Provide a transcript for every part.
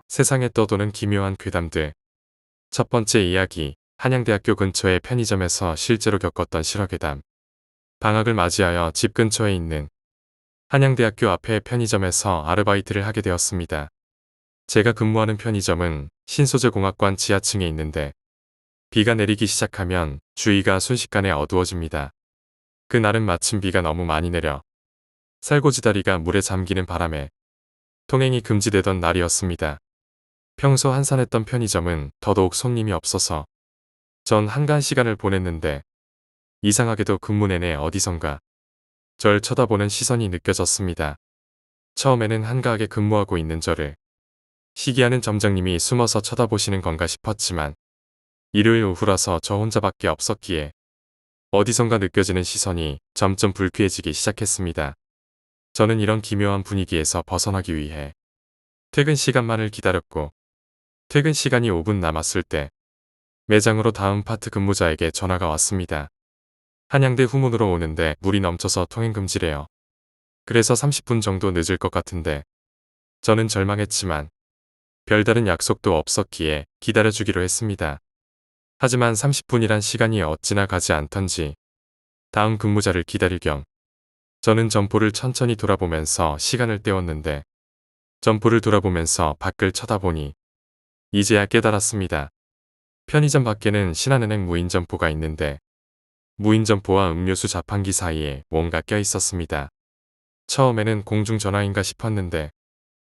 세상에 떠도는 기묘한 괴담들. 첫 번째 이야기, 한양대학교 근처의 편의점에서 실제로 겪었던 실화괴담. 방학을 맞이하여 집 근처에 있는 한양대학교 앞의 편의점에서 아르바이트를 하게 되었습니다. 제가 근무하는 편의점은 신소재공학관 지하층에 있는데 비가 내리기 시작하면 주위가 순식간에 어두워집니다. 그날은 마침 비가 너무 많이 내려 살고지다리가 물에 잠기는 바람에 통행이 금지되던 날이었습니다. 평소 한산했던 편의점은 더더욱 손님이 없어서 전 한가한 시간을 보냈는데 이상하게도 근무 내내 어디선가 절 쳐다보는 시선이 느껴졌습니다. 처음에는 한가하게 근무하고 있는 저를 시기하는 점장님이 숨어서 쳐다보시는 건가 싶었지만 일요일 오후라서 저 혼자밖에 없었기에 어디선가 느껴지는 시선이 점점 불쾌해지기 시작했습니다. 저는 이런 기묘한 분위기에서 벗어나기 위해 퇴근 시간만을 기다렸고 퇴근 시간이 5분 남았을 때 매장으로 다음 파트 근무자에게 전화가 왔습니다. 한양대 후문으로 오는데 물이 넘쳐서 통행 금지래요. 그래서 30분 정도 늦을 것 같은데 저는 절망했지만 별다른 약속도 없었기에 기다려주기로 했습니다. 하지만 30분이란 시간이 어찌나 가지 않던지 다음 근무자를 기다릴 겸 저는 점포를 천천히 돌아보면서 시간을 때웠는데 점포를 돌아보면서 밖을 쳐다보니 이제야 깨달았습니다. 편의점 밖에는 신한은행 무인점포가 있는데 무인점포와 음료수 자판기 사이에 뭔가 껴있었습니다. 처음에는 공중전화인가 싶었는데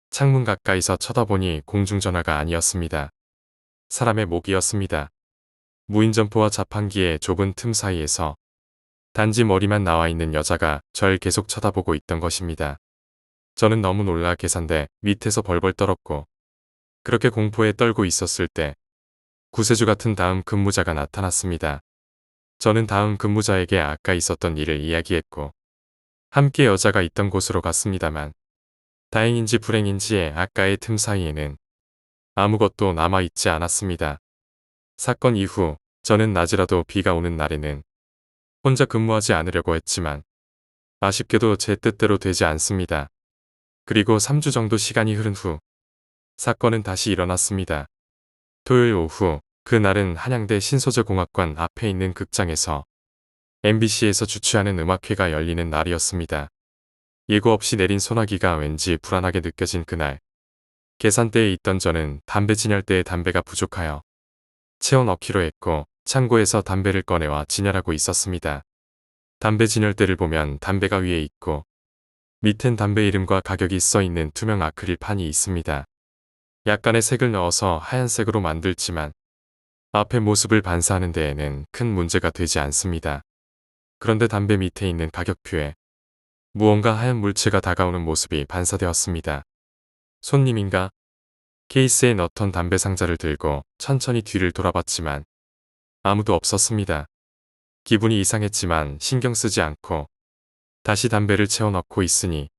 창문 가까이서 쳐다보니 공중전화가 아니었습니다. 사람의 목이었습니다. 무인점포와 자판기의 좁은 틈 사이에서 단지 머리만 나와 있는 여자가 절 계속 쳐다보고 있던 것입니다. 저는 너무 놀라 계산대 밑에서 벌벌 떨었고 그렇게 공포에 떨고 있었을 때 구세주 같은 다음 근무자가 나타났습니다. 저는 다음 근무자에게 아까 있었던 일을 이야기했고 함께 여자가 있던 곳으로 갔습니다만 다행인지 불행인지 아까의 틈 사이에는 아무것도 남아있지 않았습니다. 사건 이후 저는 낮이라도 비가 오는 날에는 혼자 근무하지 않으려고 했지만 아쉽게도 제 뜻대로 되지 않습니다. 그리고 3주 정도 시간이 흐른 후 사건은 다시 일어났습니다. 토요일 오후 그날은 한양대 신소재공학관 앞에 있는 극장에서 MBC에서 주최하는 음악회가 열리는 날이었습니다. 예고 없이 내린 소나기가 왠지 불안하게 느껴진 그날 계산대에 있던 저는 담배 진열대에 담배가 부족하여 채워 넣기로 했고 창고에서 담배를 꺼내와 진열하고 있었습니다. 담배 진열대를 보면 담배가 위에 있고 밑엔 담배 이름과 가격이 써있는 투명 아크릴 판이 있습니다. 약간의 색을 넣어서 하얀색으로 만들지만 앞의 모습을 반사하는 데에는 큰 문제가 되지 않습니다. 그런데 담배 밑에 있는 가격표에 무언가 하얀 물체가 다가오는 모습이 반사되었습니다. 손님인가? 케이스에 넣던 담배 상자를 들고 천천히 뒤를 돌아봤지만 아무도 없었습니다. 기분이 이상했지만 신경 쓰지 않고 다시 담배를 채워 넣고 있으니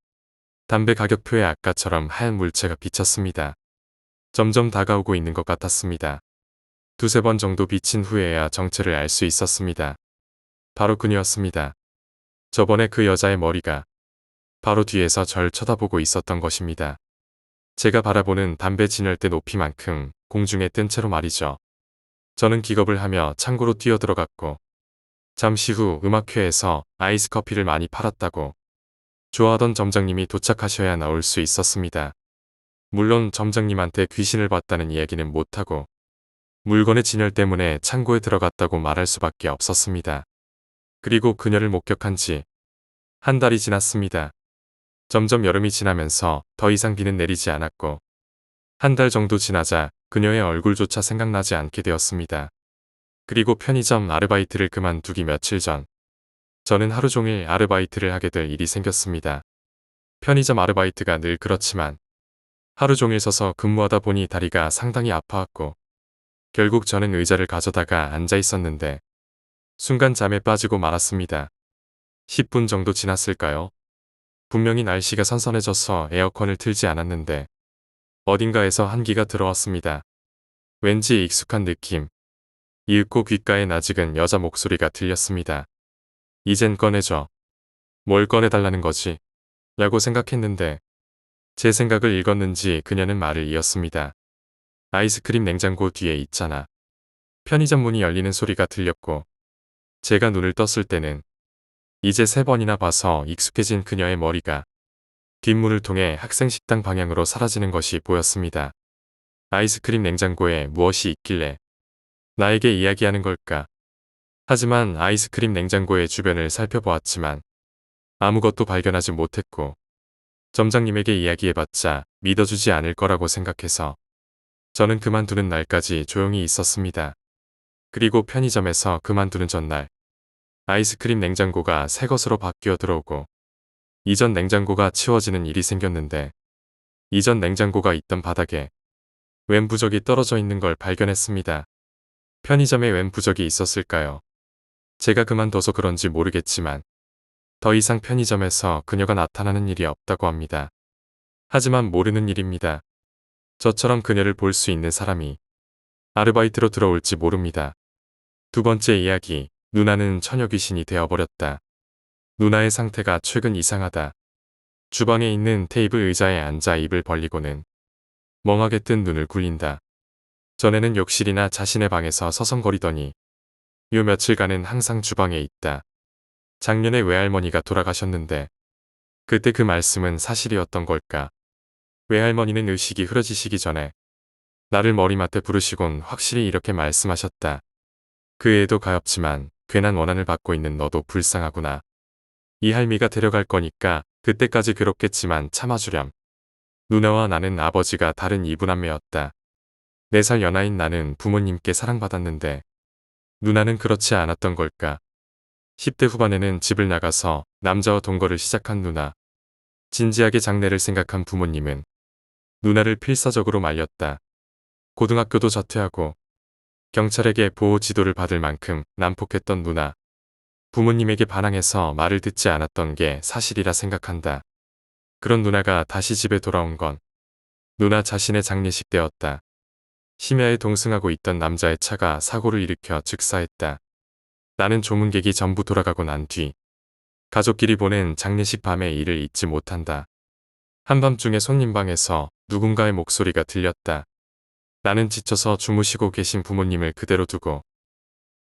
담배 가격표에 아까처럼 하얀 물체가 비쳤습니다. 점점 다가오고 있는 것 같았습니다. 두세 번 정도 비친 후에야 정체를 알 수 있었습니다. 바로 그녀였습니다. 저번에 그 여자의 머리가 바로 뒤에서 절 쳐다보고 있었던 것입니다. 제가 바라보는 담배 진열대 높이만큼 공중에 뜬 채로 말이죠. 저는 기겁을 하며 창고로 뛰어들어갔고 잠시 후 음악회에서 아이스 커피를 많이 팔았다고 좋아하던 점장님이 도착하셔야 나올 수 있었습니다. 물론 점장님한테 귀신을 봤다는 이야기는 못하고 물건의 진열 때문에 창고에 들어갔다고 말할 수밖에 없었습니다. 그리고 그녀를 목격한 지 한 달이 지났습니다. 점점 여름이 지나면서 더 이상 비는 내리지 않았고 한 달 정도 지나자 그녀의 얼굴조차 생각나지 않게 되었습니다. 그리고 편의점 아르바이트를 그만두기 며칠 전 저는 하루 종일 아르바이트를 하게 될 일이 생겼습니다. 편의점 아르바이트가 늘 그렇지만 하루 종일 서서 근무하다 보니 다리가 상당히 아파왔고 결국 저는 의자를 가져다가 앉아 있었는데 순간 잠에 빠지고 말았습니다. 10분 정도 지났을까요? 분명히 날씨가 선선해져서 에어컨을 틀지 않았는데 어딘가에서 한기가 들어왔습니다. 왠지 익숙한 느낌. 이윽고 귓가에 낯익은 여자 목소리가 들렸습니다. 이젠 꺼내줘. 뭘 꺼내달라는 거지? 라고 생각했는데 제 생각을 읽었는지 그녀는 말을 이었습니다. 아이스크림 냉장고 뒤에 있잖아. 편의점 문이 열리는 소리가 들렸고 제가 눈을 떴을 때는 이제 3번이나 봐서 익숙해진 그녀의 머리가 뒷문을 통해 학생식당 방향으로 사라지는 것이 보였습니다. 아이스크림 냉장고에 무엇이 있길래 나에게 이야기하는 걸까? 하지만 아이스크림 냉장고의 주변을 살펴보았지만 아무것도 발견하지 못했고 점장님에게 이야기해봤자 믿어주지 않을 거라고 생각해서 저는 그만두는 날까지 조용히 있었습니다. 그리고 편의점에서 그만두는 전날 아이스크림 냉장고가 새 것으로 바뀌어 들어오고 이전 냉장고가 치워지는 일이 생겼는데 이전 냉장고가 있던 바닥에 웬 부적이 떨어져 있는 걸 발견했습니다. 편의점에 웬 부적이 있었을까요? 제가 그만둬서 그런지 모르겠지만 더 이상 편의점에서 그녀가 나타나는 일이 없다고 합니다. 하지만 모르는 일입니다. 저처럼 그녀를 볼 수 있는 사람이 아르바이트로 들어올지 모릅니다. 두 번째 이야기, 누나는 처녀 귀신이 되어버렸다. 누나의 상태가 최근 이상하다. 주방에 있는 테이블 의자에 앉아 입을 벌리고는 멍하게 뜬 눈을 굴린다. 전에는 욕실이나 자신의 방에서 서성거리더니 요 며칠간은 항상 주방에 있다. 작년에 외할머니가 돌아가셨는데 그때 그 말씀은 사실이었던 걸까? 외할머니는 의식이 흐려지시기 전에 나를 머리맡에 부르시곤 확실히 이렇게 말씀하셨다. 그 애도 가엾지만 괜한 원한을 받고 있는 너도 불쌍하구나. 이 할미가 데려갈 거니까 그때까지 괴롭겠지만 참아주렴. 누나와 나는 아버지가 다른 이분남매였다. 4살 연하인 나는 부모님께 사랑받았는데 누나는 그렇지 않았던 걸까? 10대 후반에는 집을 나가서 남자와 동거를 시작한 누나. 진지하게 장래를 생각한 부모님은 누나를 필사적으로 말렸다. 고등학교도 자퇴하고 경찰에게 보호 지도를 받을 만큼 난폭했던 누나. 부모님에게 반항해서 말을 듣지 않았던 게 사실이라 생각한다. 그런 누나가 다시 집에 돌아온 건 누나 자신의 장례식 때였다. 심야에 동승하고 있던 남자의 차가 사고를 일으켜 즉사했다. 나는 조문객이 전부 돌아가고 난 뒤 가족끼리 보낸 장례식 밤의 일을 잊지 못한다. 한밤중에 손님방에서 누군가의 목소리가 들렸다. 나는 지쳐서 주무시고 계신 부모님을 그대로 두고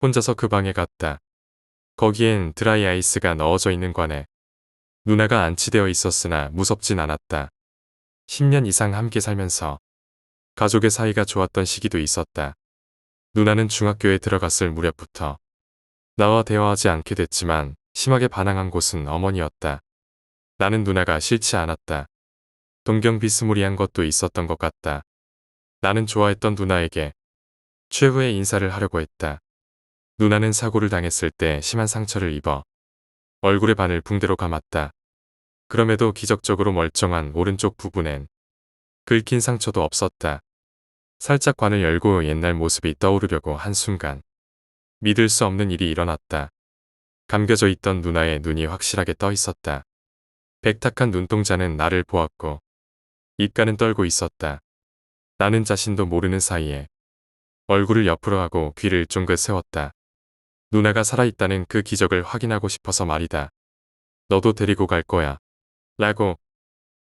혼자서 그 방에 갔다. 거기엔 드라이 아이스가 넣어져 있는 관에 누나가 안치되어 있었으나 무섭진 않았다. 10년 이상 함께 살면서 가족의 사이가 좋았던 시기도 있었다. 누나는 중학교에 들어갔을 무렵부터 나와 대화하지 않게 됐지만 심하게 반항한 곳은 어머니였다. 나는 누나가 싫지 않았다. 동경비스무리한 것도 있었던 것 같다. 나는 좋아했던 누나에게 최후의 인사를 하려고 했다. 누나는 사고를 당했을 때 심한 상처를 입어 얼굴의 반을 붕대로 감았다. 그럼에도 기적적으로 멀쩡한 오른쪽 부분엔 긁힌 상처도 없었다. 살짝 관을 열고 옛날 모습이 떠오르려고 한순간 믿을 수 없는 일이 일어났다. 감겨져 있던 누나의 눈이 확실하게 떠 있었다. 백탁한 눈동자는 나를 보았고 입가는 떨고 있었다. 나는 자신도 모르는 사이에 얼굴을 옆으로 하고 귀를 쫑긋 세웠다. 누나가 살아있다는 그 기적을 확인하고 싶어서 말이다. 너도 데리고 갈 거야. 라고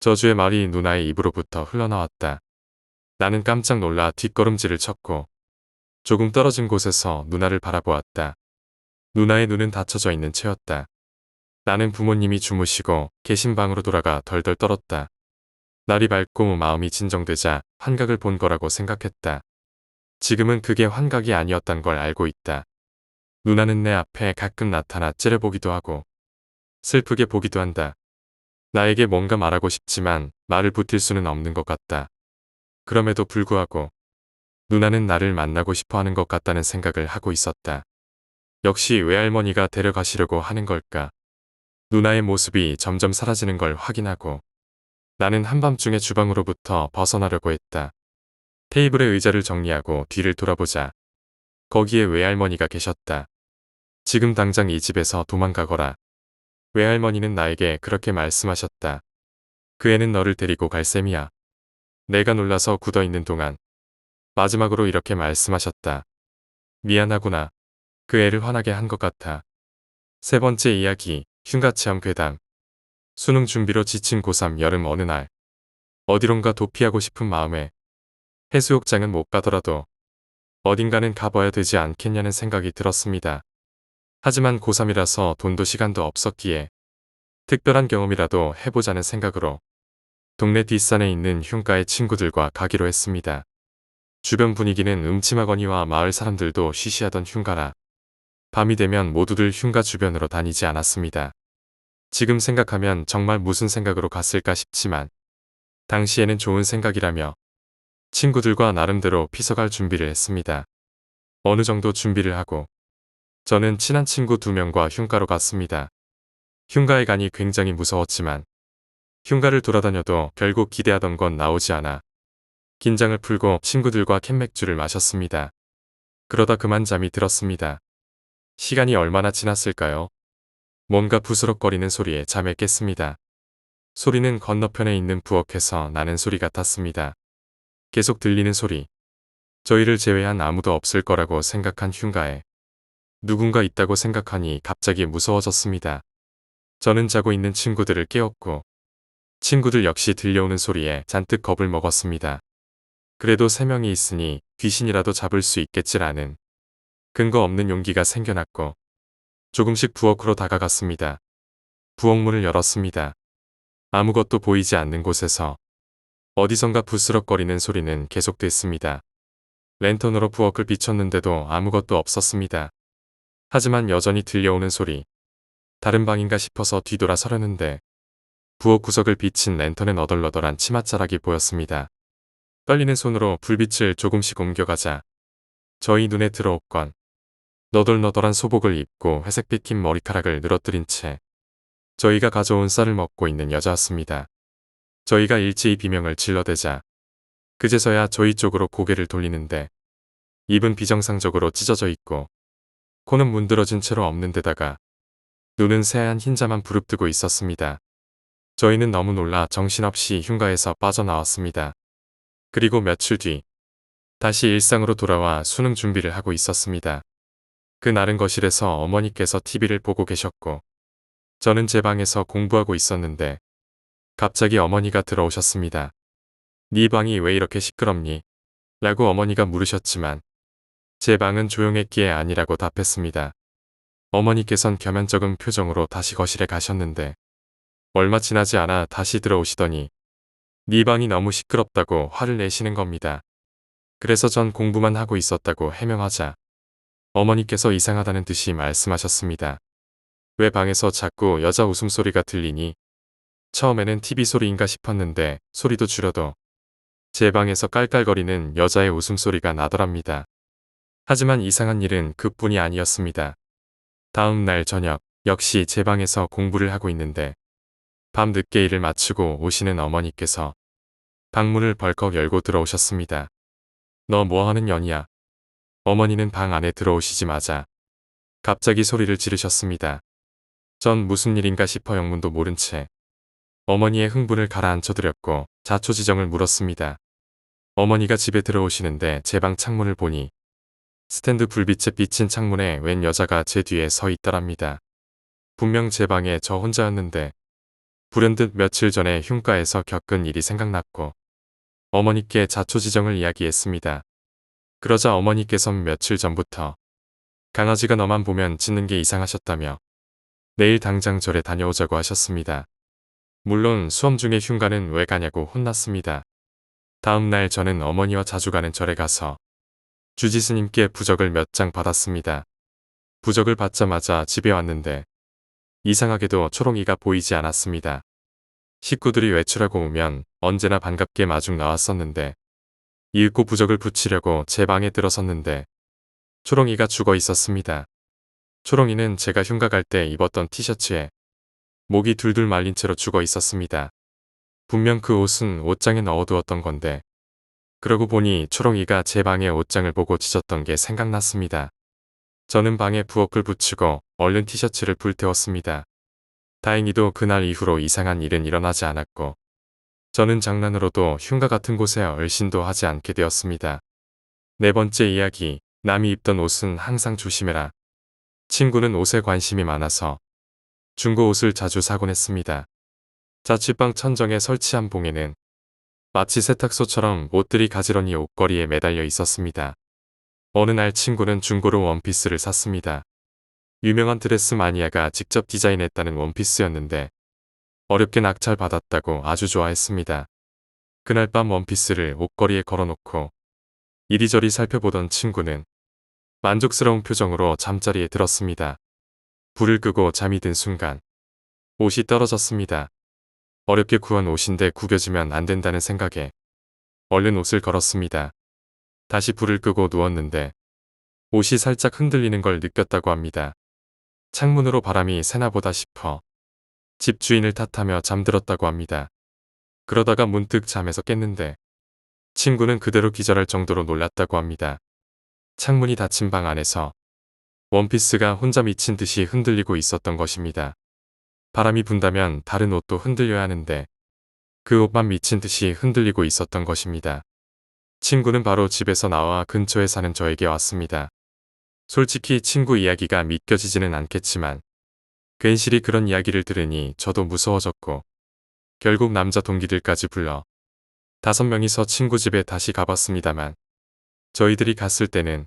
저주의 말이 누나의 입으로부터 흘러나왔다. 나는 깜짝 놀라 뒷걸음질을 쳤고 조금 떨어진 곳에서 누나를 바라보았다. 누나의 눈은 닫혀져 있는 채였다. 나는 부모님이 주무시고 계신 방으로 돌아가 덜덜 떨었다. 날이 밝고 마음이 진정되자 환각을 본 거라고 생각했다. 지금은 그게 환각이 아니었단 걸 알고 있다. 누나는 내 앞에 가끔 나타나 째려보기도 하고 슬프게 보기도 한다. 나에게 뭔가 말하고 싶지만 말을 붙일 수는 없는 것 같다. 그럼에도 불구하고 누나는 나를 만나고 싶어하는 것 같다는 생각을 하고 있었다. 역시 외할머니가 데려가시려고 하는 걸까? 누나의 모습이 점점 사라지는 걸 확인하고 나는 한밤중에 주방으로부터 벗어나려고 했다. 테이블에 의자를 정리하고 뒤를 돌아보자 거기에 외할머니가 계셨다. 지금 당장 이 집에서 도망가거라. 외할머니는 나에게 그렇게 말씀하셨다. 그 애는 너를 데리고 갈 셈이야. 내가 놀라서 굳어있는 동안 마지막으로 이렇게 말씀하셨다. 미안하구나. 그 애를 화나게 한 것 같아. 세 번째 이야기, 흉가체험 괴담. 수능 준비로 지친 고3 여름 어느 날 어디론가 도피하고 싶은 마음에 해수욕장은 못 가더라도 어딘가는 가봐야 되지 않겠냐는 생각이 들었습니다. 하지만 고3이라서 돈도 시간도 없었기에 특별한 경험이라도 해보자는 생각으로 동네 뒷산에 있는 흉가의 친구들과 가기로 했습니다. 주변 분위기는 음침하거니와 마을 사람들도 쉬쉬하던 흉가라 밤이 되면 모두들 흉가 주변으로 다니지 않았습니다. 지금 생각하면 정말 무슨 생각으로 갔을까 싶지만 당시에는 좋은 생각이라며 친구들과 나름대로 피서갈 준비를 했습니다. 어느 정도 준비를 하고 저는 친한 친구 2명과 흉가로 갔습니다. 흉가에 가니 굉장히 무서웠지만 흉가를 돌아다녀도 결국 기대하던 건 나오지 않아 긴장을 풀고 친구들과 캔맥주를 마셨습니다. 그러다 그만 잠이 들었습니다. 시간이 얼마나 지났을까요? 뭔가 부스럭거리는 소리에 잠에 깼습니다. 소리는 건너편에 있는 부엌에서 나는 소리 같았습니다. 계속 들리는 소리. 저희를 제외한 아무도 없을 거라고 생각한 흉가에 누군가 있다고 생각하니 갑자기 무서워졌습니다. 저는 자고 있는 친구들을 깨웠고 친구들 역시 들려오는 소리에 잔뜩 겁을 먹었습니다. 그래도 3명이 있으니 귀신이라도 잡을 수 있겠지라는 근거 없는 용기가 생겨났고 조금씩 부엌으로 다가갔습니다. 부엌 문을 열었습니다. 아무것도 보이지 않는 곳에서 어디선가 부스럭거리는 소리는 계속됐습니다. 랜턴으로 부엌을 비췄는데도 아무것도 없었습니다. 하지만 여전히 들려오는 소리. 다른 방인가 싶어서 뒤돌아서려는데 부엌 구석을 비친 랜턴에 너덜너덜한 치맛자락이 보였습니다. 떨리는 손으로 불빛을 조금씩 옮겨가자 저희 눈에 들어옵건 너덜너덜한 소복을 입고 회색빛 긴 머리카락을 늘어뜨린 채 저희가 가져온 쌀을 먹고 있는 여자였습니다. 저희가 일제히 비명을 질러대자 그제서야 저희 쪽으로 고개를 돌리는데 입은 비정상적으로 찢어져 있고 코는 문드러진 채로 없는 데다가 눈은 새하얀 흰자만 부릅뜨고 있었습니다. 저희는 너무 놀라 정신없이 흉가에서 빠져나왔습니다. 그리고 며칠 뒤 다시 일상으로 돌아와 수능 준비를 하고 있었습니다. 그날은 거실에서 어머니께서 TV를 보고 계셨고 저는 제 방에서 공부하고 있었는데 갑자기 어머니가 들어오셨습니다. 네 방이 왜 이렇게 시끄럽니? 라고 어머니가 물으셨지만 제 방은 조용했기에 아니라고 답했습니다. 어머니께선 겸연쩍은 표정으로 다시 거실에 가셨는데 얼마 지나지 않아 다시 들어오시더니 네 방이 너무 시끄럽다고 화를 내시는 겁니다. 그래서 전 공부만 하고 있었다고 해명하자 어머니께서 이상하다는 듯이 말씀하셨습니다. 왜 방에서 자꾸 여자 웃음소리가 들리니? 처음에는 TV 소리인가 싶었는데 소리도 줄여도 제 방에서 깔깔거리는 여자의 웃음소리가 나더랍니다. 하지만 이상한 일은 그뿐이 아니었습니다. 다음 날 저녁 역시 제 방에서 공부를 하고 있는데 밤 늦게 일을 마치고 오시는 어머니께서 방문을 벌컥 열고 들어오셨습니다. 너 뭐하는 년이야? 어머니는 방 안에 들어오시자마자 갑자기 소리를 지르셨습니다. 전 무슨 일인가 싶어 영문도 모른 채 어머니의 흥분을 가라앉혀드렸고 자초지정을 물었습니다. 어머니가 집에 들어오시는데 제 방 창문을 보니 스탠드 불빛에 비친 창문에 웬 여자가 제 뒤에 서 있더랍니다. 분명 제 방에 저 혼자였는데 불현듯 며칠 전에 흉가에서 겪은 일이 생각났고 어머니께 자초지정을 이야기했습니다. 그러자 어머니께선 며칠 전부터 강아지가 너만 보면 짖는 게 이상하셨다며 내일 당장 절에 다녀오자고 하셨습니다. 물론 수험 중에 흉가는 왜 가냐고 혼났습니다. 다음 날 저는 어머니와 자주 가는 절에 가서 주지스님께 부적을 몇 장 받았습니다. 부적을 받자마자 집에 왔는데 이상하게도 초롱이가 보이지 않았습니다. 식구들이 외출하고 오면 언제나 반갑게 마중 나왔었는데 읽고 부적을 붙이려고 제 방에 들어섰는데 초롱이가 죽어 있었습니다. 초롱이는 제가 흉가 갈 때 입었던 티셔츠에 목이 둘둘 말린 채로 죽어 있었습니다. 분명 그 옷은 옷장에 넣어두었던 건데 그러고 보니 초롱이가 제 방의 옷장을 보고 짖었던 게 생각났습니다. 저는 방에 부엌을 붙이고 얼른 티셔츠를 불태웠습니다. 다행히도 그날 이후로 이상한 일은 일어나지 않았고 저는 장난으로도 흉가 같은 곳에 얼씬도 하지 않게 되었습니다. 네 번째 이야기, 남이 입던 옷은 항상 조심해라. 친구는 옷에 관심이 많아서 중고 옷을 자주 사곤 했습니다. 자취방 천정에 설치한 봉에는 마치 세탁소처럼 옷들이 가지런히 옷걸이에 매달려 있었습니다. 어느 날 친구는 중고로 원피스를 샀습니다. 유명한 드레스 마니아가 직접 디자인했다는 원피스였는데 어렵게 낙찰받았다고 아주 좋아했습니다. 그날 밤 원피스를 옷걸이에 걸어놓고 이리저리 살펴보던 친구는 만족스러운 표정으로 잠자리에 들었습니다. 불을 끄고 잠이 든 순간 옷이 떨어졌습니다. 어렵게 구한 옷인데 구겨지면 안 된다는 생각에 얼른 옷을 걸었습니다. 다시 불을 끄고 누웠는데 옷이 살짝 흔들리는 걸 느꼈다고 합니다. 창문으로 바람이 새나 보다 싶어 집주인을 탓하며 잠들었다고 합니다. 그러다가 문득 잠에서 깼는데 친구는 그대로 기절할 정도로 놀랐다고 합니다. 창문이 닫힌 방 안에서 원피스가 혼자 미친 듯이 흔들리고 있었던 것입니다. 바람이 분다면 다른 옷도 흔들려야 하는데 그 옷만 미친 듯이 흔들리고 있었던 것입니다. 친구는 바로 집에서 나와 근처에 사는 저에게 왔습니다. 솔직히 친구 이야기가 믿겨지지는 않겠지만 괜시리 그런 이야기를 들으니 저도 무서워졌고 결국 남자 동기들까지 불러 5명이서 친구 집에 다시 가봤습니다만 저희들이 갔을 때는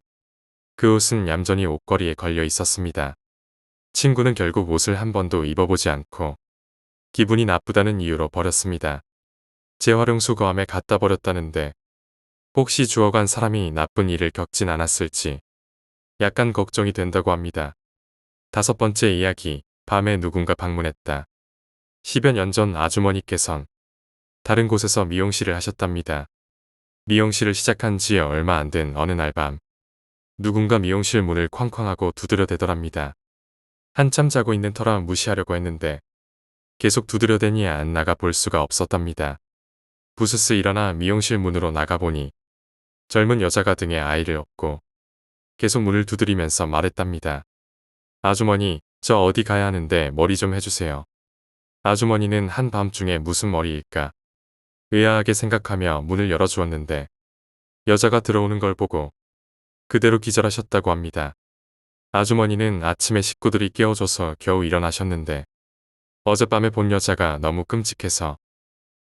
그 옷은 얌전히 옷걸이에 걸려 있었습니다. 친구는 결국 옷을 한 번도 입어보지 않고 기분이 나쁘다는 이유로 버렸습니다. 재활용 수거함에 갖다 버렸다는데 혹시 주워간 사람이 나쁜 일을 겪진 않았을지 약간 걱정이 된다고 합니다. 5번째 이야기, 밤에 누군가 방문했다. 10여 년 전 아주머니께선 다른 곳에서 미용실을 하셨답니다. 미용실을 시작한 지 얼마 안 된 어느 날 밤 누군가 미용실 문을 쾅쾅하고 두드려대더랍니다. 한참 자고 있는 터라 무시하려고 했는데 계속 두드려대니 안 나가 볼 수가 없었답니다. 부스스 일어나 미용실 문으로 나가보니 젊은 여자가 등에 아이를 업고 계속 문을 두드리면서 말했답니다. 아주머니, 저 어디 가야 하는데 머리 좀 해주세요. 아주머니는 한밤중에 무슨 머리일까? 의아하게 생각하며 문을 열어주었는데 여자가 들어오는 걸 보고 그대로 기절하셨다고 합니다. 아주머니는 아침에 식구들이 깨워줘서 겨우 일어나셨는데 어젯밤에 본 여자가 너무 끔찍해서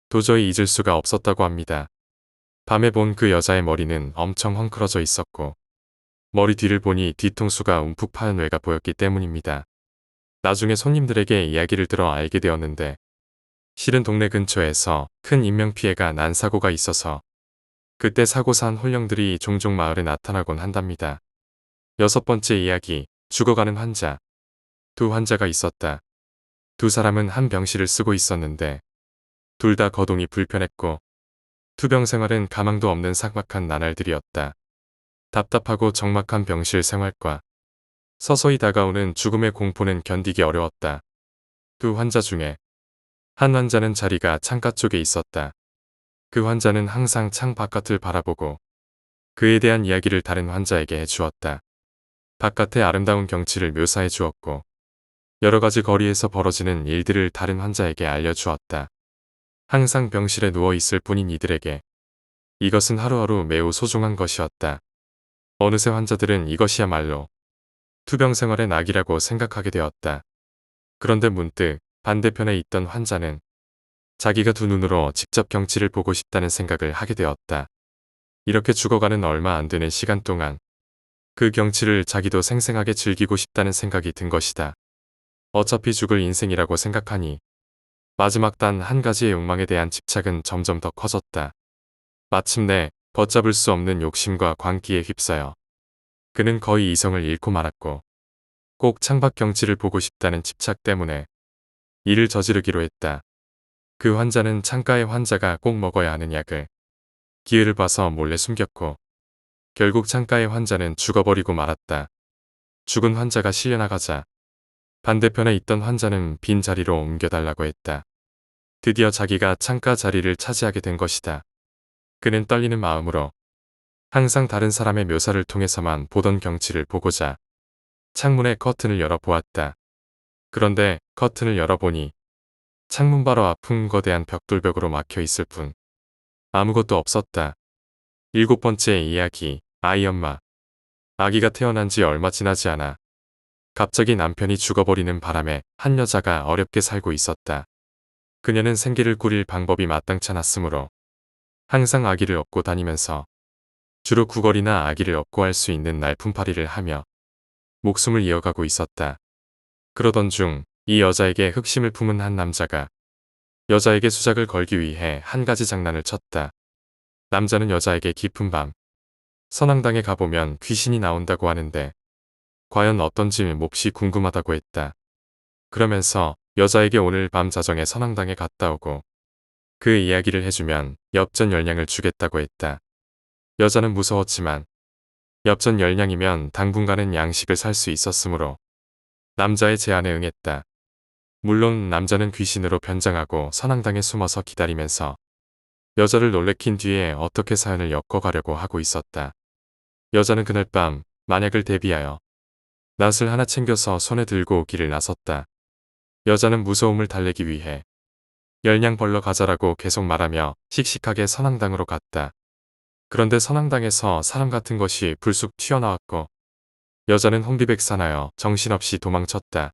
도저히 잊을 수가 없었다고 합니다. 밤에 본 그 여자의 머리는 엄청 헝클어져 있었고 머리 뒤를 보니 뒤통수가 움푹 파인 뇌가 보였기 때문입니다. 나중에 손님들에게 이야기를 들어 알게 되었는데 실은 동네 근처에서 큰 인명피해가 난 사고가 있어서 그때 사고사 한 혼령들이 종종 마을에 나타나곤 한답니다. 6번째 이야기, 죽어가는 환자. 2 환자가 있었다. 2 사람은 한 병실을 쓰고 있었는데 둘 다 거동이 불편했고 투병 생활은 가망도 없는 삭막한 나날들이었다. 답답하고 적막한 병실 생활과 서서히 다가오는 죽음의 공포는 견디기 어려웠다. 2 환자 중에 한 환자는 자리가 창가 쪽에 있었다. 그 환자는 항상 창 바깥을 바라보고 그에 대한 이야기를 다른 환자에게 해주었다. 바깥의 아름다운 경치를 묘사해 주었고 여러 가지 거리에서 벌어지는 일들을 다른 환자에게 알려주었다. 항상 병실에 누워 있을 뿐인 이들에게 이것은 하루하루 매우 소중한 것이었다. 어느새 환자들은 이것이야말로 투병 생활의 낙이라고 생각하게 되었다. 그런데 문득 반대편에 있던 환자는 자기가 2 눈으로 직접 경치를 보고 싶다는 생각을 하게 되었다. 이렇게 죽어가는 얼마 안 되는 시간 동안 그 경치를 자기도 생생하게 즐기고 싶다는 생각이 든 것이다. 어차피 죽을 인생이라고 생각하니 마지막 단 한 가지의 욕망에 대한 집착은 점점 더 커졌다. 마침내 걷잡을 수 없는 욕심과 광기에 휩싸여 그는 거의 이성을 잃고 말았고 꼭 창밖 경치를 보고 싶다는 집착 때문에 이를 저지르기로 했다. 그 환자는 창가의 환자가 꼭 먹어야 하는 약을 기회를 봐서 몰래 숨겼고 결국 창가의 환자는 죽어버리고 말았다. 죽은 환자가 실려나가자 반대편에 있던 환자는 빈 자리로 옮겨달라고 했다. 드디어 자기가 창가 자리를 차지하게 된 것이다. 그는 떨리는 마음으로 항상 다른 사람의 묘사를 통해서만 보던 경치를 보고자 창문의 커튼을 열어보았다. 그런데 커튼을 열어보니 창문 바로 앞은 거대한 벽돌벽으로 막혀 있을 뿐 아무것도 없었다. 7번째 이야기, 아이 엄마. 아기가 태어난 지 얼마 지나지 않아 갑자기 남편이 죽어버리는 바람에 한 여자가 어렵게 살고 있었다. 그녀는 생계를 꾸릴 방법이 마땅치 않았으므로 항상 아기를 업고 다니면서 주로 구걸이나 아기를 업고 할 수 있는 날품팔이를 하며 목숨을 이어가고 있었다. 그러던 중 이 여자에게 흑심을 품은 한 남자가 여자에게 수작을 걸기 위해 한 가지 장난을 쳤다. 남자는 여자에게 깊은 밤 선앙당에 가보면 귀신이 나온다고 하는데 과연 어떤지 몹시 궁금하다고 했다. 그러면서 여자에게 오늘 밤 자정에 선앙당에 갔다 오고 그 이야기를 해주면 엽전 10냥을 주겠다고 했다. 여자는 무서웠지만 엽전 10냥이면 당분간은 양식을 살 수 있었으므로 남자의 제안에 응했다. 물론 남자는 귀신으로 변장하고 선앙당에 숨어서 기다리면서 여자를 놀래킨 뒤에 어떻게 사연을 엮어가려고 하고 있었다. 여자는 그날 밤 만약을 대비하여 낫을 하나 챙겨서 손에 들고 오기를 나섰다. 여자는 무서움을 달래기 위해 10냥 벌러 가자라고 계속 말하며 씩씩하게 선앙당으로 갔다. 그런데 선앙당에서 사람 같은 것이 불쑥 튀어나왔고 여자는 혼비백산하여 정신없이 도망쳤다.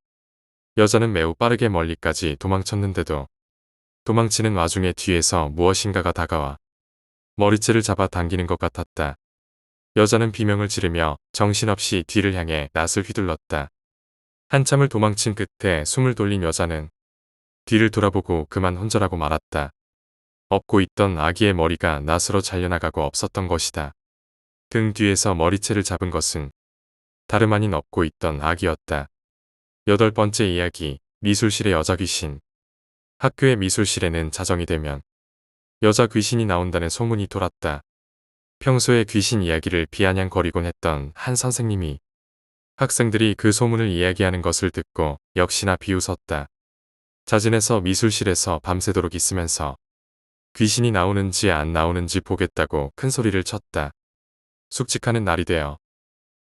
여자는 매우 빠르게 멀리까지 도망쳤는데도 도망치는 와중에 뒤에서 무엇인가가 다가와 머리채를 잡아 당기는 것 같았다. 여자는 비명을 지르며 정신없이 뒤를 향해 낫을 휘둘렀다. 한참을 도망친 끝에 숨을 돌린 여자는 뒤를 돌아보고 그만 혼자라고 말았다. 업고 있던 아기의 머리가 낫으로 잘려나가고 없었던 것이다. 등 뒤에서 머리채를 잡은 것은 다름 아닌 업고 있던 아기였다. 8번째 이야기, 미술실의 여자 귀신. 학교의 미술실에는 자정이 되면 여자 귀신이 나온다는 소문이 돌았다. 평소에 귀신 이야기를 비아냥거리곤 했던 한 선생님이 학생들이 그 소문을 이야기하는 것을 듣고 역시나 비웃었다. 자진해서 미술실에서 밤새도록 있으면서 귀신이 나오는지 안 나오는지 보겠다고 큰 소리를 쳤다. 숙직하는 날이 되어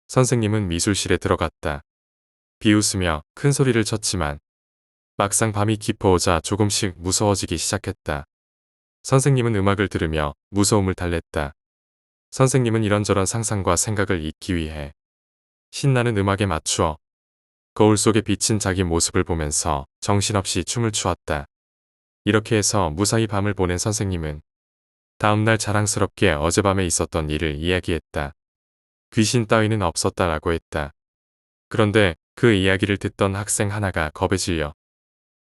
선생님은 미술실에 들어갔다. 비웃으며 큰 소리를 쳤지만 막상 밤이 깊어오자 조금씩 무서워지기 시작했다. 선생님은 음악을 들으며 무서움을 달랬다. 선생님은 이런저런 상상과 생각을 잊기 위해 신나는 음악에 맞추어 거울 속에 비친 자기 모습을 보면서 정신없이 춤을 추었다. 이렇게 해서 무사히 밤을 보낸 선생님은 다음날 자랑스럽게 어젯밤에 있었던 일을 이야기했다. 귀신 따위는 없었다라고 했다. 그런데 그 이야기를 듣던 학생 하나가 겁에 질려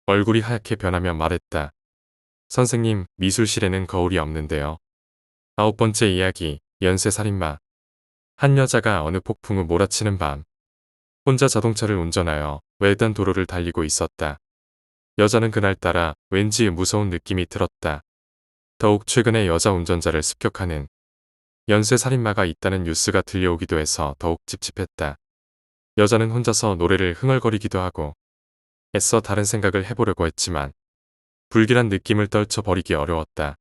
얼굴이 하얗게 변하며 말했다. 선생님, 미술실에는 거울이 없는데요. 9번째 이야기, 연쇄살인마. 한 여자가 어느 폭풍우 몰아치는 밤 혼자 자동차를 운전하여 외단 도로를 달리고 있었다. 여자는 그날따라 왠지 무서운 느낌이 들었다. 더욱 최근에 여자 운전자를 습격하는 연쇄살인마가 있다는 뉴스가 들려오기도 해서 더욱 찝찝했다. 여자는 혼자서 노래를 흥얼거리기도 하고 애써 다른 생각을 해보려고 했지만 불길한 느낌을 떨쳐버리기 어려웠다.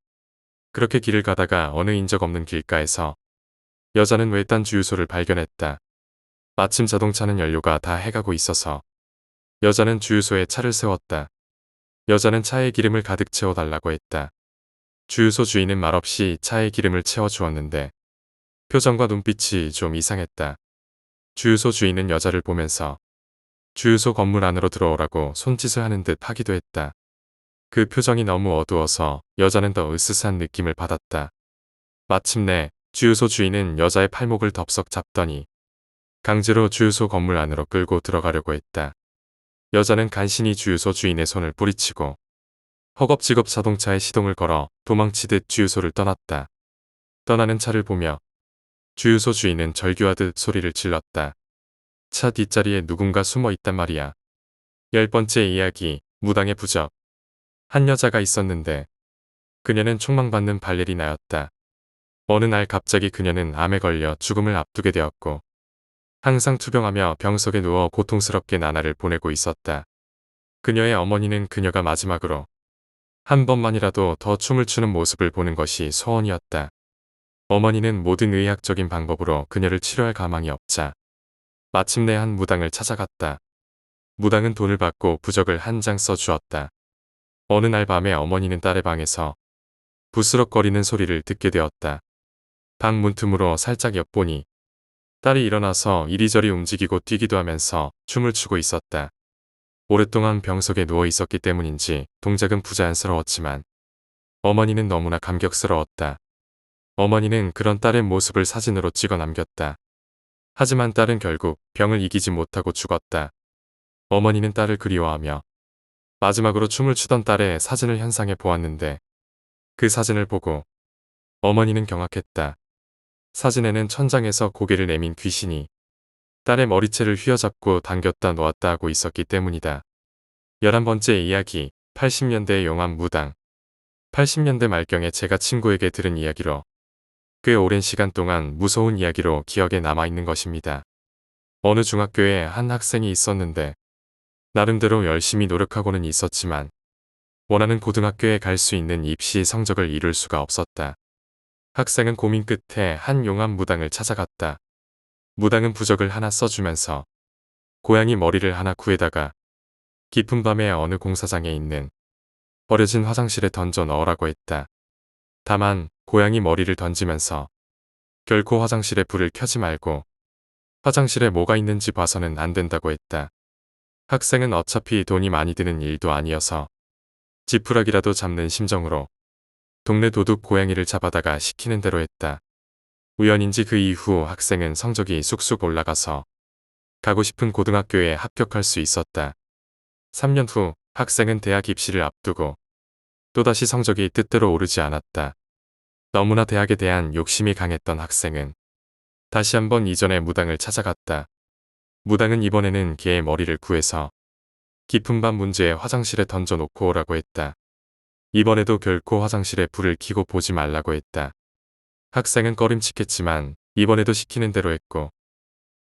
그렇게 길을 가다가 어느 인적 없는 길가에서 여자는 외딴 주유소를 발견했다. 마침 자동차는 연료가 다 해가고 있어서 여자는 주유소에 차를 세웠다. 여자는 차에 기름을 가득 채워달라고 했다. 주유소 주인은 말없이 차에 기름을 채워주었는데 표정과 눈빛이 좀 이상했다. 주유소 주인은 여자를 보면서 주유소 건물 안으로 들어오라고 손짓을 하는 듯 하기도 했다. 그 표정이 너무 어두워서 여자는 더 으스스한 느낌을 받았다. 마침내 주유소 주인은 여자의 팔목을 덥석 잡더니 강제로 주유소 건물 안으로 끌고 들어가려고 했다. 여자는 간신히 주유소 주인의 손을 뿌리치고 허겁지겁 자동차에 시동을 걸어 도망치듯 주유소를 떠났다. 떠나는 차를 보며 주유소 주인은 절규하듯 소리를 질렀다. 차 뒷자리에 누군가 숨어 있단 말이야. 10번째 이야기, 무당의 부적. 한 여자가 있었는데 그녀는 촉망받는 발레리나였다. 어느 날 갑자기 그녀는 암에 걸려 죽음을 앞두게 되었고 항상 투병하며 병 속에 누워 고통스럽게 나날을 보내고 있었다. 그녀의 어머니는 그녀가 마지막으로 한 번만이라도 더 춤을 추는 모습을 보는 것이 소원이었다. 어머니는 모든 의학적인 방법으로 그녀를 치료할 가망이 없자 마침내 한 무당을 찾아갔다. 무당은 돈을 받고 부적을 한 장 써주었다. 어느 날 밤에 어머니는 딸의 방에서 부스럭거리는 소리를 듣게 되었다. 방 문틈으로 살짝 엿보니 딸이 일어나서 이리저리 움직이고 뛰기도 하면서 춤을 추고 있었다. 오랫동안 병 속에 누워 있었기 때문인지 동작은 부자연스러웠지만 어머니는 너무나 감격스러웠다. 어머니는 그런 딸의 모습을 사진으로 찍어 남겼다. 하지만 딸은 결국 병을 이기지 못하고 죽었다. 어머니는 딸을 그리워하며 마지막으로 춤을 추던 딸의 사진을 현상해 보았는데 그 사진을 보고 어머니는 경악했다. 사진에는 천장에서 고개를 내민 귀신이 딸의 머리채를 휘어잡고 당겼다 놓았다 하고 있었기 때문이다. 11번째 이야기, 80년대의 용암 무당. 80년대 말경에 제가 친구에게 들은 이야기로 꽤 오랜 시간 동안 무서운 이야기로 기억에 남아있는 것입니다. 어느 중학교에 한 학생이 있었는데 나름대로 열심히 노력하고는 있었지만 원하는 고등학교에 갈 수 있는 입시 성적을 이룰 수가 없었다. 학생은 고민 끝에 한 용암 무당을 찾아갔다. 무당은 부적을 하나 써주면서 고양이 머리를 하나 구해다가 깊은 밤에 어느 공사장에 있는 버려진 화장실에 던져 넣으라고 했다. 다만 고양이 머리를 던지면서 결코 화장실에 불을 켜지 말고 화장실에 뭐가 있는지 봐서는 안 된다고 했다. 학생은 어차피 돈이 많이 드는 일도 아니어서 지푸라기라도 잡는 심정으로 동네 도둑 고양이를 잡아다가 시키는 대로 했다. 우연인지 그 이후 학생은 성적이 쑥쑥 올라가서 가고 싶은 고등학교에 합격할 수 있었다. 3년 후 학생은 대학 입시를 앞두고 또다시 성적이 뜻대로 오르지 않았다. 너무나 대학에 대한 욕심이 강했던 학생은 다시 한번 이전의 무당을 찾아갔다. 무당은 이번에는 개의 머리를 구해서 깊은 밤 문제에 화장실에 던져놓고 오라고 했다. 이번에도 결코 화장실에 불을 켜고 보지 말라고 했다. 학생은 꺼림칙했지만 이번에도 시키는 대로 했고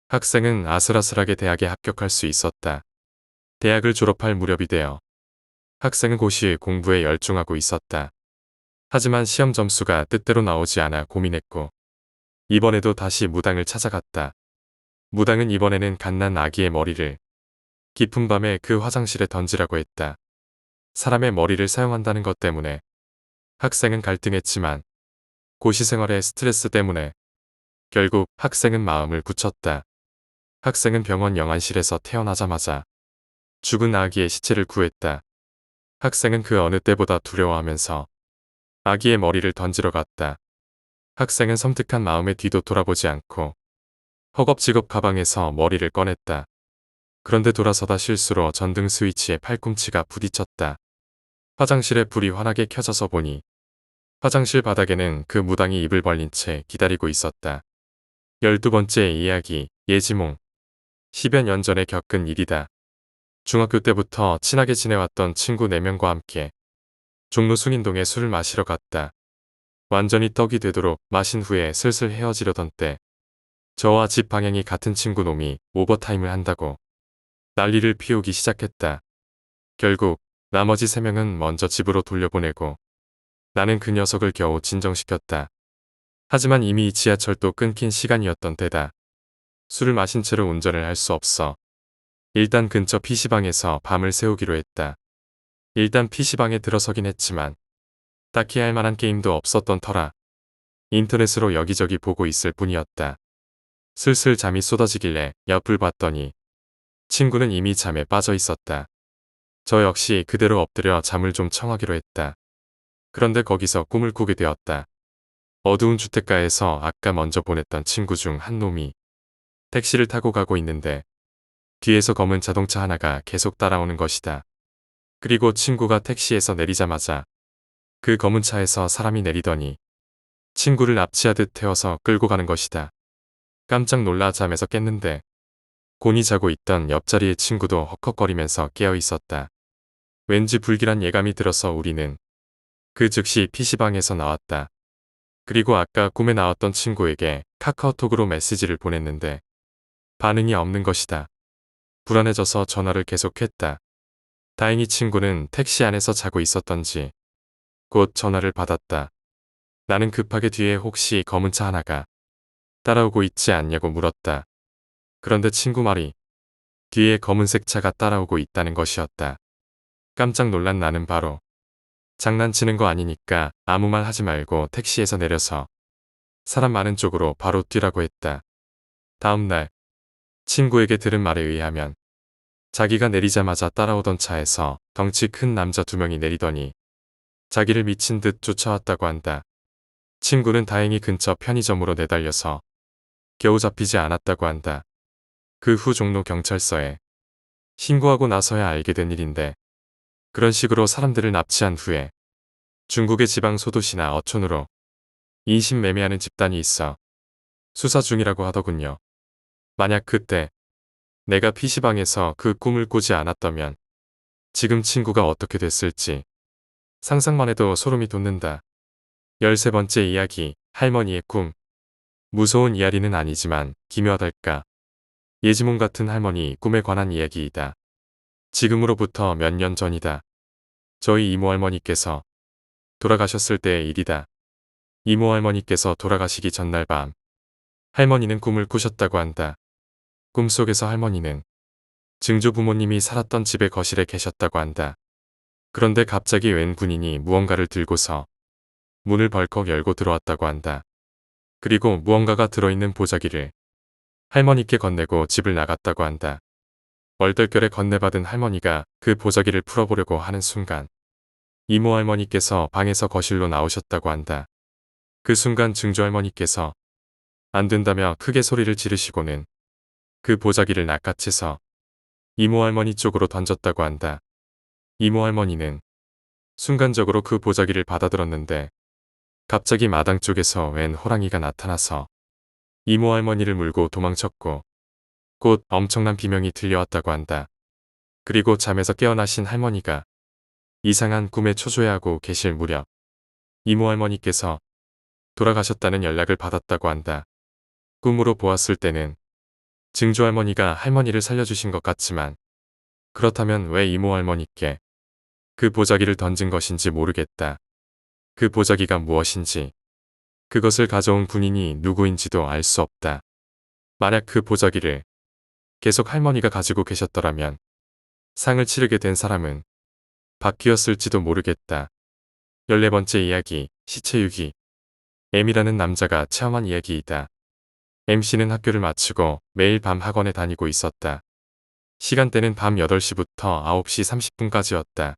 학생은 아슬아슬하게 대학에 합격할 수 있었다. 대학을 졸업할 무렵이 되어 학생은 고시 공부에 열중하고 있었다. 하지만 시험 점수가 뜻대로 나오지 않아 고민했고 이번에도 다시 무당을 찾아갔다. 무당은 이번에는 갓난 아기의 머리를 깊은 밤에 그 화장실에 던지라고 했다. 사람의 머리를 사용한다는 것 때문에 학생은 갈등했지만 고시 생활의 스트레스 때문에 결국 학생은 마음을 굳혔다. 학생은 병원 영안실에서 태어나자마자 죽은 아기의 시체를 구했다. 학생은 그 어느 때보다 두려워하면서 아기의 머리를 던지러 갔다. 학생은 섬뜩한 마음에 뒤도 돌아보지 않고 허겁지겁 가방에서 머리를 꺼냈다. 그런데 돌아서다 실수로 전등 스위치에 팔꿈치가 부딪혔다. 화장실에 불이 환하게 켜져서 보니 화장실 바닥에는 그 무당이 입을 벌린 채 기다리고 있었다. 12번째 이야기, 예지몽. 10여 년 전에 겪은 일이다. 중학교 때부터 친하게 지내왔던 친구 4명과 함께 종로 숭인동에 술을 마시러 갔다. 완전히 떡이 되도록 마신 후에 슬슬 헤어지려던 때 저와 집 방향이 같은 친구 놈이 오버타임을 한다고 난리를 피우기 시작했다. 결국 나머지 3명은 먼저 집으로 돌려보내고 나는 그 녀석을 겨우 진정시켰다. 하지만 이미 지하철도 끊긴 시간이었던 때다. 술을 마신 채로 운전을 할 수 없어 일단 근처 PC방에서 밤을 새우기로 했다. 일단 PC방에 들어서긴 했지만 딱히 할 만한 게임도 없었던 터라 인터넷으로 여기저기 보고 있을 뿐이었다. 슬슬 잠이 쏟아지길래 옆을 봤더니 친구는 이미 잠에 빠져 있었다. 저 역시 그대로 엎드려 잠을 좀 청하기로 했다. 그런데 거기서 꿈을 꾸게 되었다. 어두운 주택가에서 아까 먼저 보냈던 친구 중 한 놈이 택시를 타고 가고 있는데 뒤에서 검은 자동차 하나가 계속 따라오는 것이다. 그리고 친구가 택시에서 내리자마자 그 검은 차에서 사람이 내리더니 친구를 납치하듯 태워서 끌고 가는 것이다. 깜짝 놀라 잠에서 깼는데 곤히 자고 있던 옆자리의 친구도 헉헉거리면서 깨어 있었다. 왠지 불길한 예감이 들어서 우리는 그 즉시 PC방에서 나왔다. 그리고 아까 꿈에 나왔던 친구에게 카카오톡으로 메시지를 보냈는데 반응이 없는 것이다. 불안해져서 전화를 계속했다. 다행히 친구는 택시 안에서 자고 있었던지 곧 전화를 받았다. 나는 급하게 뒤에 혹시 검은 차 하나가 따라오고 있지 않냐고 물었다. 그런데 친구 말이 뒤에 검은색 차가 따라오고 있다는 것이었다. 깜짝 놀란 나는 바로 장난치는 거 아니니까 아무 말 하지 말고 택시에서 내려서 사람 많은 쪽으로 바로 뛰라고 했다. 다음 날 친구에게 들은 말에 의하면 자기가 내리자마자 따라오던 차에서 덩치 큰 남자 2명이 내리더니 자기를 미친 듯 쫓아왔다고 한다. 친구는 다행히 근처 편의점으로 내달려서 겨우 잡히지 않았다고 한다. 그 후 종로 경찰서에 신고하고 나서야 알게 된 일인데 그런 식으로 사람들을 납치한 후에 중국의 지방 소도시나 어촌으로 인신매매하는 집단이 있어 수사 중이라고 하더군요. 만약 그때 내가 PC방에서 그 꿈을 꾸지 않았다면 지금 친구가 어떻게 됐을지 상상만 해도 소름이 돋는다. 13번째 이야기, 할머니의 꿈. 무서운 이야기는 아니지만 기묘하달까. 예지몽 같은 할머니 꿈에 관한 이야기이다. 지금으로부터 몇 년 전이다. 저희 이모 할머니께서 돌아가셨을 때의 일이다. 이모 할머니께서 돌아가시기 전날 밤 할머니는 꿈을 꾸셨다고 한다. 꿈속에서 할머니는 증조 부모님이 살았던 집의 거실에 계셨다고 한다. 그런데 갑자기 웬 군인이 무언가를 들고서 문을 벌컥 열고 들어왔다고 한다. 그리고 무언가가 들어있는 보자기를 할머니께 건네고 집을 나갔다고 한다. 얼떨결에 건네받은 할머니가 그 보자기를 풀어보려고 하는 순간 이모 할머니께서 방에서 거실로 나오셨다고 한다. 그 순간 증조 할머니께서 안 된다며 크게 소리를 지르시고는 그 보자기를 낚아채서 이모 할머니 쪽으로 던졌다고 한다. 이모 할머니는 순간적으로 그 보자기를 받아들었는데 갑자기 마당 쪽에서 웬 호랑이가 나타나서 이모 할머니를 물고 도망쳤고 곧 엄청난 비명이 들려왔다고 한다. 그리고 잠에서 깨어나신 할머니가 이상한 꿈에 초조해하고 계실 무렵 이모 할머니께서 돌아가셨다는 연락을 받았다고 한다. 꿈으로 보았을 때는 증조 할머니가 할머니를 살려주신 것 같지만 그렇다면 왜 이모 할머니께 그 보자기를 던진 것인지 모르겠다. 그 보자기가 무엇인지 그것을 가져온 군인이 누구인지도 알 수 없다. 만약 그 보자기를 계속 할머니가 가지고 계셨더라면 상을 치르게 된 사람은 바뀌었을지도 모르겠다. 14번째 이야기, 시체 유기. M이라는 남자가 체험한 이야기이다. MC는 학교를 마치고 매일 밤 학원에 다니고 있었다. 시간대는 밤 8시부터 9시 30분까지였다.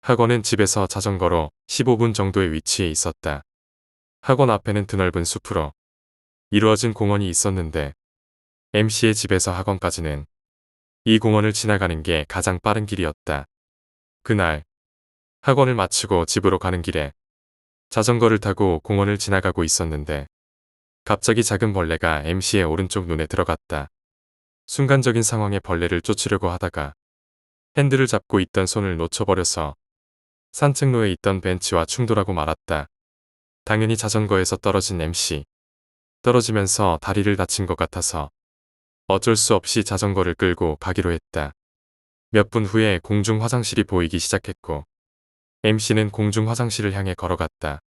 학원은 집에서 자전거로 15분 정도의 위치에 있었다. 학원 앞에는 드넓은 숲으로 이루어진 공원이 있었는데 MC의 집에서 학원까지는 이 공원을 지나가는 게 가장 빠른 길이었다. 그날 학원을 마치고 집으로 가는 길에 자전거를 타고 공원을 지나가고 있었는데 갑자기 작은 벌레가 MC의 오른쪽 눈에 들어갔다. 순간적인 상황에 벌레를 쫓으려고 하다가 핸들을 잡고 있던 손을 놓쳐버려서 산책로에 있던 벤치와 충돌하고 말았다. 당연히 자전거에서 떨어진 MC. 떨어지면서 다리를 다친 것 같아서 어쩔 수 없이 자전거를 끌고 가기로 했다. 몇 분 후에 공중 화장실이 보이기 시작했고 MC는 공중 화장실을 향해 걸어갔다.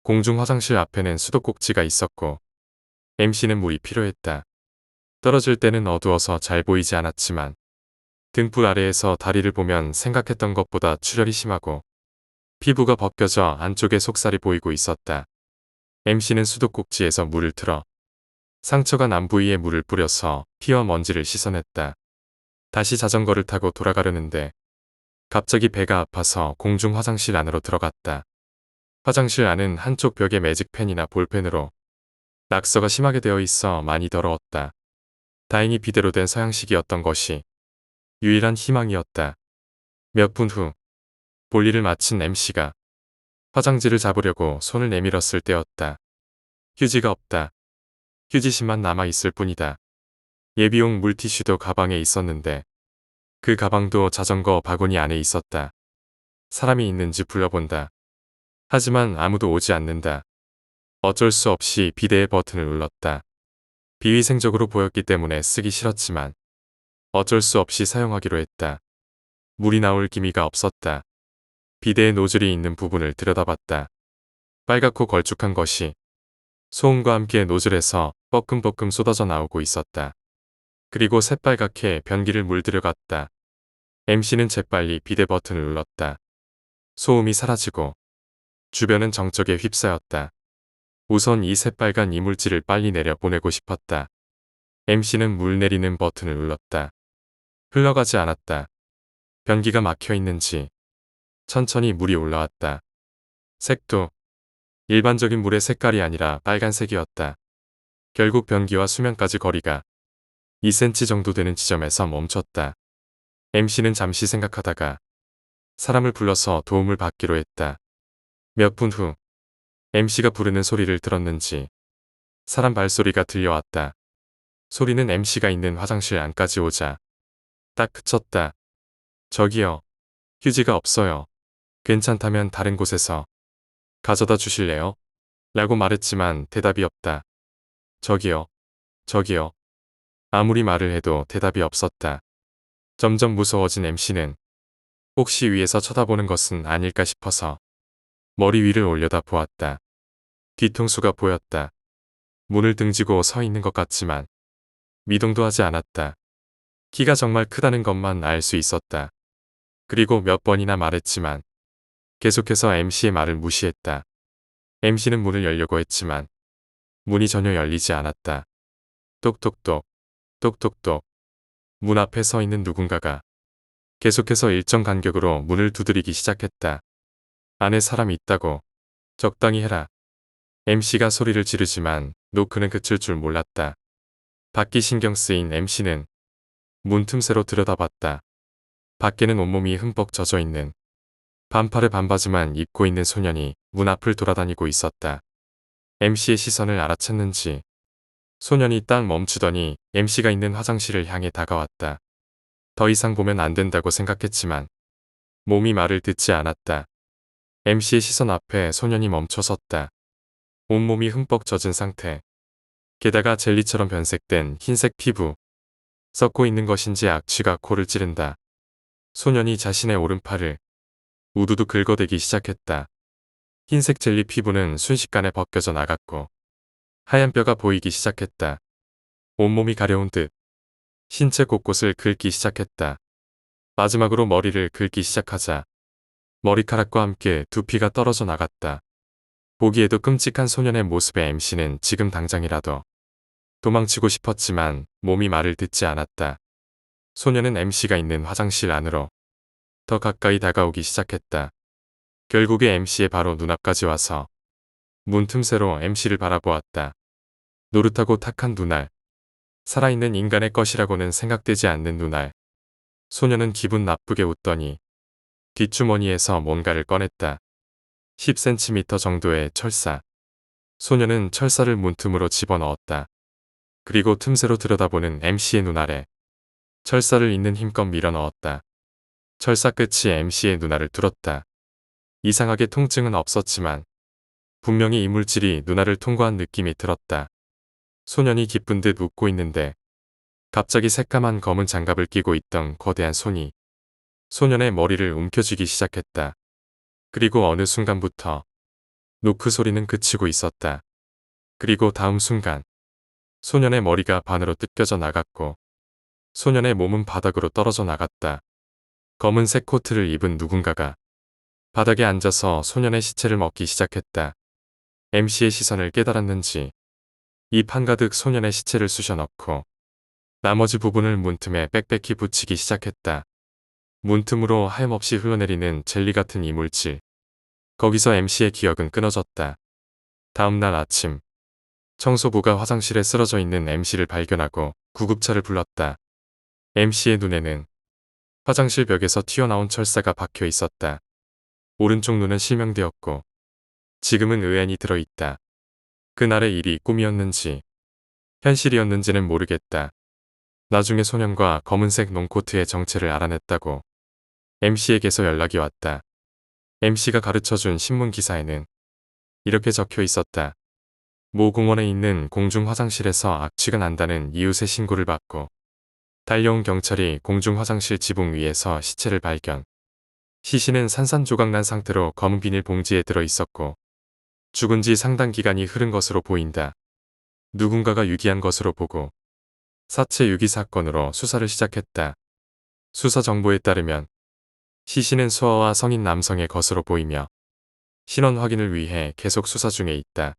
공중 화장실 앞에는 수도꼭지가 있었고 MC는 물이 필요했다. 떨어질 때는 어두워서 잘 보이지 않았지만 등불 아래에서 다리를 보면 생각했던 것보다 출혈이 심하고 피부가 벗겨져 안쪽에 속살이 보이고 있었다. MC는 수도꼭지에서 물을 틀어 상처가 난 부위에 물을 뿌려서 피와 먼지를 씻어냈다. 다시 자전거를 타고 돌아가려는데 갑자기 배가 아파서 공중 화장실 안으로 들어갔다. 화장실 안은 한쪽 벽에 매직펜이나 볼펜으로 낙서가 심하게 되어 있어 많이 더러웠다. 다행히 비대로 된 서양식이었던 것이 유일한 희망이었다. 몇 분 후 볼일을 마친 MC가 화장지를 잡으려고 손을 내밀었을 때였다. 휴지가 없다. 휴지심만 남아있을 뿐이다. 예비용 물티슈도 가방에 있었는데 그 가방도 자전거 바구니 안에 있었다. 사람이 있는지 불러본다. 하지만 아무도 오지 않는다. 어쩔 수 없이 비데의 버튼을 눌렀다. 비위생적으로 보였기 때문에 쓰기 싫었지만 어쩔 수 없이 사용하기로 했다. 물이 나올 기미가 없었다. 비데의 노즐이 있는 부분을 들여다봤다. 빨갛고 걸쭉한 것이 소음과 함께 노즐에서 뻐끔뻐끔 쏟아져 나오고 있었다. 그리고 새빨갛게 변기를 물들여갔다. MC는 재빨리 비데 버튼을 눌렀다. 소음이 사라지고 주변은 정적에 휩싸였다. 우선 이 새빨간 이물질을 빨리 내려보내고 싶었다. MC는 물 내리는 버튼을 눌렀다. 흘러가지 않았다. 변기가 막혀 있는지 천천히 물이 올라왔다. 색도 일반적인 물의 색깔이 아니라 빨간색이었다. 결국 변기와 수면까지 거리가 2cm 정도 되는 지점에서 멈췄다. MC는 잠시 생각하다가 사람을 불러서 도움을 받기로 했다. 몇 분 후 MC가 부르는 소리를 들었는지 사람 발소리가 들려왔다. 소리는 MC가 있는 화장실 안까지 오자 딱 그쳤다. 저기요. 휴지가 없어요. 괜찮다면 다른 곳에서 가져다 주실래요? 라고 말했지만 대답이 없다. 저기요. 저기요. 아무리 말을 해도 대답이 없었다. 점점 무서워진 MC는 혹시 위에서 쳐다보는 것은 아닐까 싶어서 머리 위를 올려다 보았다. 뒤통수가 보였다. 문을 등지고 서 있는 것 같지만 미동도 하지 않았다. 키가 정말 크다는 것만 알 수 있었다. 그리고 몇 번이나 말했지만 계속해서 MC의 말을 무시했다. MC는 문을 열려고 했지만 문이 전혀 열리지 않았다. 똑똑똑, 똑똑똑. 문 앞에 서 있는 누군가가 계속해서 일정 간격으로 문을 두드리기 시작했다. 안에 사람이 있다고. 적당히 해라. MC가 소리를 지르지만 노크는 그칠 줄 몰랐다. 밖이 신경 쓰인 MC는 문 틈새로 들여다봤다. 밖에는 온몸이 흠뻑 젖어 있는 반팔에 반바지만 입고 있는 소년이 문 앞을 돌아다니고 있었다. MC의 시선을 알아챘는지 소년이 딱 멈추더니 MC가 있는 화장실을 향해 다가왔다. 더 이상 보면 안 된다고 생각했지만 몸이 말을 듣지 않았다. MC의 시선 앞에 소년이 멈춰섰다. 온몸이 흠뻑 젖은 상태. 게다가 젤리처럼 변색된 흰색 피부. 썩고 있는 것인지 악취가 코를 찌른다. 소년이 자신의 오른팔을 우두두 긁어대기 시작했다. 흰색 젤리 피부는 순식간에 벗겨져 나갔고 하얀 뼈가 보이기 시작했다. 온몸이 가려운 듯 신체 곳곳을 긁기 시작했다. 마지막으로 머리를 긁기 시작하자 머리카락과 함께 두피가 떨어져 나갔다. 보기에도 끔찍한 소년의 모습에 MC는 지금 당장이라도 도망치고 싶었지만 몸이 말을 듣지 않았다. 소년은 MC가 있는 화장실 안으로 더 가까이 다가오기 시작했다. 결국에 MC의 바로 눈앞까지 와서 문 틈새로 MC를 바라보았다. 노릇하고 탁한 눈알. 살아있는 인간의 것이라고는 생각되지 않는 눈알. 소년은 기분 나쁘게 웃더니 뒷주머니에서 뭔가를 꺼냈다. 10cm 정도의 철사. 소년은 철사를 문틈으로 집어넣었다. 그리고 틈새로 들여다보는 MC의 눈알에 철사를 있는 힘껏 밀어넣었다. 철사 끝이 MC의 눈알을 뚫었다. 이상하게 통증은 없었지만 분명히 이물질이 눈알을 통과한 느낌이 들었다. 소년이 기쁜 듯 웃고 있는데 갑자기 새까만 검은 장갑을 끼고 있던 거대한 손이 소년의 머리를 움켜쥐기 시작했다. 그리고 어느 순간부터 노크 소리는 그치고 있었다. 그리고 다음 순간 소년의 머리가 반으로 뜯겨져 나갔고 소년의 몸은 바닥으로 떨어져 나갔다. 검은색 코트를 입은 누군가가 바닥에 앉아서 소년의 시체를 먹기 시작했다. MC의 시선을 깨달았는지 입 한가득 소년의 시체를 쑤셔넣고 나머지 부분을 문틈에 빽빽히 붙이기 시작했다. 문틈으로 하염없이 흘러내리는 젤리 같은 이물질. 거기서 MC의 기억은 끊어졌다. 다음날 아침 청소부가 화장실에 쓰러져 있는 MC를 발견하고 구급차를 불렀다. MC의 눈에는 화장실 벽에서 튀어나온 철사가 박혀 있었다. 오른쪽 눈은 실명되었고 지금은 의안이 들어있다. 그날의 일이 꿈이었는지 현실이었는지는 모르겠다. 나중에 소년과 검은색 롱코트의 정체를 알아냈다고 MC에게서 연락이 왔다. MC가 가르쳐준 신문 기사에는 이렇게 적혀 있었다. 모 공원에 있는 공중 화장실에서 악취가 난다는 이웃의 신고를 받고 달려온 경찰이 공중 화장실 지붕 위에서 시체를 발견. 시신은 산산조각난 상태로 검은 비닐봉지에 들어있었고 죽은 지 상당 기간이 흐른 것으로 보인다. 누군가가 유기한 것으로 보고 사체 유기 사건으로 수사를 시작했다. 수사 정보에 따르면 시신은 수아와 성인 남성의 것으로 보이며 신원 확인을 위해 계속 수사 중에 있다.